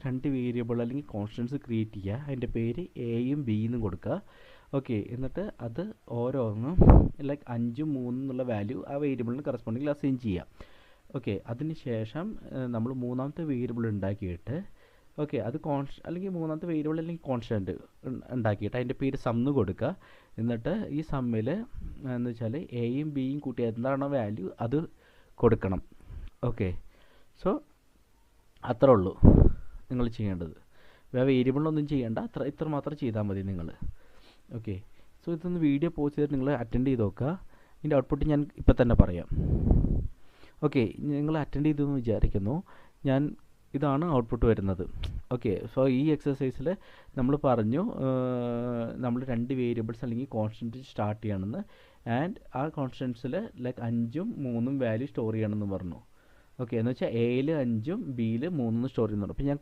രണ്ട് വേരിയബിൾ അല്ലെങ്കിൽ constants create ചെയ്യുക. അതിൻ്റെ പേര് എയും ബിന്നും കൊടുക്കുക. ഓക്കെ, എന്നിട്ട് അത് ഓരോന്നും ലൈക്ക് 5, 3 എന്നുള്ള വാല്യൂ ആ വേരിയബിളിന് കറസ്പോണ്ടിങ്ങിൽ അസൈൻ ചെയ്യുക. ഓക്കെ, അതിന് ശേഷം നമ്മൾ മൂന്നാമത്തെ വേരിയബിൾ ഉണ്ടാക്കിയിട്ട് ഓക്കെ അത് അല്ലെങ്കിൽ മൂന്നാമത്തെ വേരിയബിൾ അല്ലെങ്കിൽ കോൺസ്റ്റൻറ്റ് ഉണ്ടാക്കിയിട്ട് അതിൻ്റെ പേര് സമ്മ് കൊടുക്കുക. എന്നിട്ട് ഈ സമ്മിൽ എന്ന് വെച്ചാൽ എയും ബിയും കൂട്ടി എന്താണോ വാല്യൂ അത് കൊടുക്കണം. ഓക്കെ, സോ അത്രേ ഉള്ളൂ നിങ്ങൾ ചെയ്യേണ്ടത്. വേരിയബിളിനൊന്നും ചെയ്യേണ്ട, ഇത്ര മാത്രം ചെയ്താൽ മതി നിങ്ങൾ. ഓക്കെ, സോ ഇതൊന്ന് വീഡിയോ പോസ്റ്റ് ചെയ്തിട്ട് നിങ്ങൾ അറ്റൻഡ് ചെയ്ത് നോക്കുക. ഇതിൻ്റെ ഔട്ട്പുട്ട് ഞാൻ ഇപ്പം തന്നെ പറയാം. ഓക്കെ, നിങ്ങൾ അറ്റൻഡ് ചെയ്തെന്ന് വിചാരിക്കുന്നു. ഇതാണ് ഔട്ട്പുട്ട് വരുന്നത്. ഓക്കെ, സോ ഈ എക്സസൈസിൽ നമ്മൾ പറഞ്ഞു നമ്മൾ രണ്ട് വേരിയബിൾസ് അല്ലെങ്കിൽ കോൺസ്റ്റൻറ്റ് സ്റ്റാർട്ട് ചെയ്യണമെന്ന്. ആൻഡ് ആ കോൺസ്റ്റൻസിൽ ലൈക്ക് 5ഉം 3ഉം വാല്യൂ സ്റ്റോർ ചെയ്യണമെന്ന് പറഞ്ഞു. ഓക്കെ, എന്ന് വെച്ചാൽ എയിൽ 5ഉം ബിയിൽ 3 സ്റ്റോർ ചെയ്യുന്നുണ്ട്. അപ്പോൾ ഞാൻ